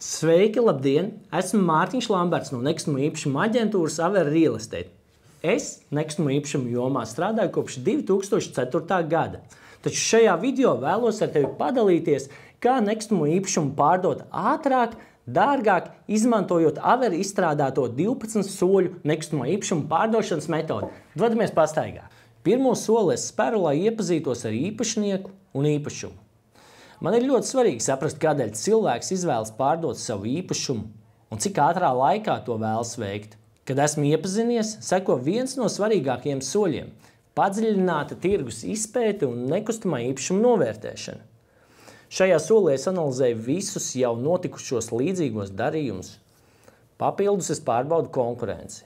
Sveiki, labdien! Esmu Mārtiņš Lamberts no nekustamo īpašumu aģentūras Aver Real Estate. Es nekustamo īpašumu jomā strādāju kopš 2004. gada. Taču šajā video vēlos ar tevi padalīties, kā nekustamo īpašumu pārdot ātrāk, dārgāk, izmantojot Aver izstrādāto 12 soļu nekustamo īpašumu pārdošanas metodi. Dodamies pastaigā. Pirmo soli es speru, lai iepazītos ar īpašnieku un īpašumu. Man ir ļoti svarīgi saprast, kādēļ cilvēks izvēlas pārdot savu īpašumu un cik ātrā laikā to vēlas veikt. Kad esmu iepazinies, seko viens no svarīgākajiem soļiem – padziļināta tirgus izpēte un nekustamā īpašuma novērtēšana. Šajā solī es analizēju visus jau notikušos līdzīgos darījumus. Papildus es pārbaudu konkurenci.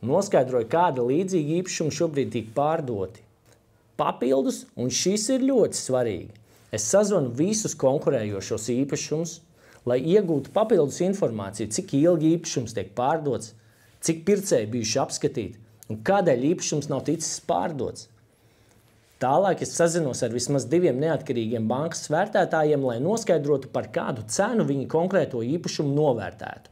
Noskaidroju, kāda līdzīga īpašuma šobrīd tiek pārdoti. Papildus, un šis ir ļoti svarīgi, es sazvanu visus konkurējošos īpašumus, lai iegūtu papildus informāciju, cik ilgi īpašums tiek pārdots, cik pircēji bijuši apskatīti un kādēļ īpašums nav ticis pārdots. Tālāk es sazinos ar vismaz 2 neatkarīgiem bankas vērtētājiem, lai noskaidrotu, par kādu cenu viņi konkrēto īpašumu novērtētu.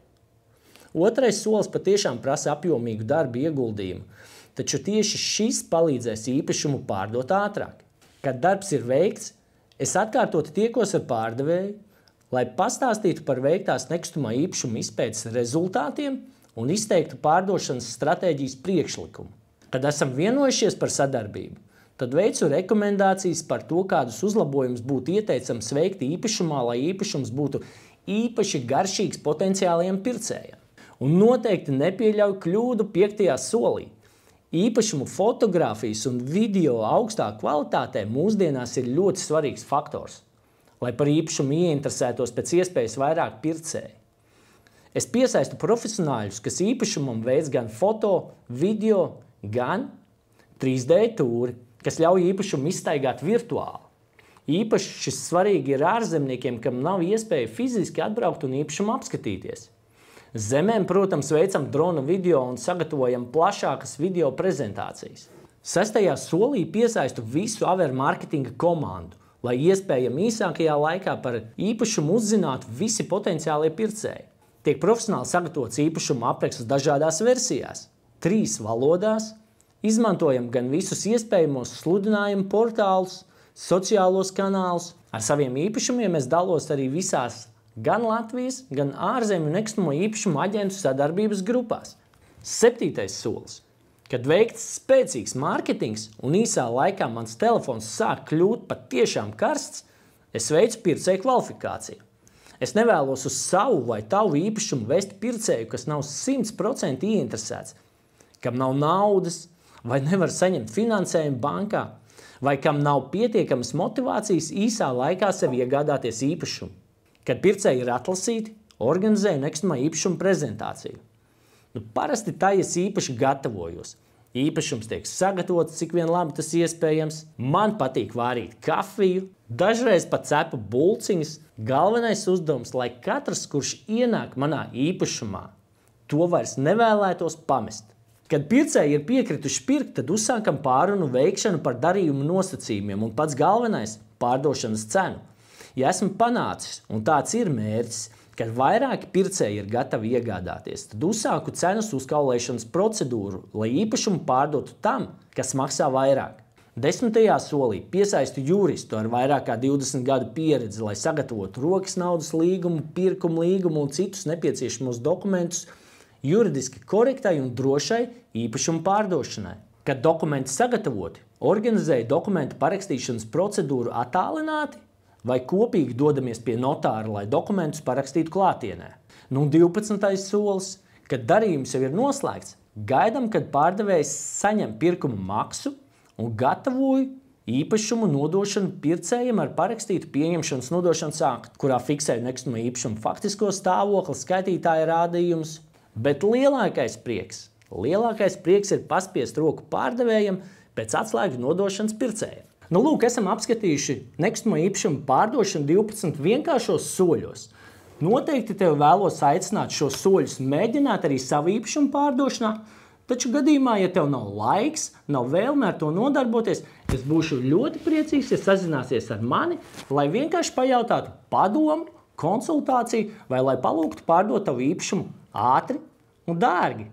Otrais solis patiešām prasa apjomīgu darbu ieguldījumu, taču tieši šis palīdzēs īpašumu pārdot ātrāk. Kad darbs ir veikts, es atkārtoti tiekos ar pārdevēju, lai pastāstītu par veiktās nekustamā īpašuma izpētes rezultātiem un izteiktu pārdošanas stratēģijas priekšlikumu. Kad esam vienojušies par sadarbību, tad veicu rekomendācijas par to, kādus uzlabojumus būtu ieteicams veikt īpašumā, lai īpašums būtu īpaši garšīgs potenciālajiem pircējiem. Un noteikti nepieļauj kļūdu 5. solī. Īpašumu fotogrāfijas un video augstā kvalitātē mūsdienās ir ļoti svarīgs faktors, lai par īpašumu ieinteresētos pēc iespējas vairāk pircēji. Es piesaistu profesionāļus, kas īpašumam veids gan foto, video, gan 3D tūri, kas ļauj īpašumu izstaigāt virtuāli. Īpaši šis svarīgi ir ārzemniekiem, kam nav iespēja fiziski atbraukt un īpašumu apskatīties. Zemēm, protams, veicam drona video un sagatavojam plašākas video prezentācijas. 6. solī piesaistu visu Aver marketinga komandu, lai iespējami īsākajā laikā par īpašumu uzzinātu visi potenciālie pircēji. Tiek profesionāli sagatavots īpašuma apraksts dažādās versijās, 3 valodās, izmantojam gan visus iespējamos sludinājumu portālus, sociālos kanālus. Ar saviem īpašumiem es dalos arī visās gan Latvijas, gan ārzemju nekustamo īpašumu aģentu sadarbības grupās. 7. solis. Kad veikts spēcīgs mārketings un īsā laikā mans telefons sāk kļūt patiešām karsts, es veicu pircēju kvalifikāciju. Es nevēlos uz savu vai tavu īpašumu vest pircēju, kas nav 100% ieinteresēts, kam nav naudas vai nevar saņemt finansējumu bankā, vai kam nav pietiekamas motivācijas īsā laikā sev iegādāties īpašumu. Kad pircēji ir atlasīti, organizēju nekustamā īpašuma prezentāciju. Parasti tā es īpaši gatavojos. Īpašums tiek sagatavots, cik vien labi tas iespējams. Man patīk vārīt kafiju, dažreiz pat cepu bulciņas. Galvenais uzdevums, lai katrs, kurš ienāk manā īpašumā, to vairs nevēlētos pamest. Kad pircēji ir piekrituši pirkt, tad uzsākam pārunu veikšanu par darījumu nosacījumiem un pats galvenais – pārdošanas cenu. Ja esmu panācis, un tāds ir mērķis, kad vairāki pircēji ir gatavi iegādāties, tad uzsāku cenas uzkaulēšanas procedūru, lai īpašumu pārdotu tam, kas maksā vairāk. 10. solī piesaistu juristu ar vairāk kā 20 gadu pieredzi, lai sagatavotu rokas naudas līgumu, pirkumu līgumu un citus nepieciešamos dokumentus juridiski korektai un drošai īpašumu pārdošanai. Kad dokumenti sagatavoti, organizēju dokumentu parakstīšanas procedūru attālināti, vai kopīgi dodamies pie notāra, lai dokumentus parakstītu klātienē. 12. solis, kad darījums jau ir noslēgts, gaidam, kad pārdevējs saņem pirkuma maksu un gatavoju īpašumu nodošanu pircējiem ar parakstītu pieņemšanas nodošanas aktu, kurā fiksēju nekustamo īpašumu faktisko stāvokli, skaitītāja rādījumus. Bet lielākais prieks ir paspiest roku pārdevējiem pēc atslēgu nodošanas pircējiem. Lūk, esam apskatījuši nekustamo īpašumu pārdošanu 12 vienkāršos soļos. Noteikti tev vēlos aicināt šos soļus mēģināt arī savu īpašumu pārdošanā, taču gadījumā, ja tev nav laiks, nav vēlme ar to nodarboties, es būšu ļoti priecīgs, ja sazināsies ar mani, lai vienkārši pajautātu padomu konsultāciju vai lai palūgtu pārdot tavu īpašumu ātri un dārgi.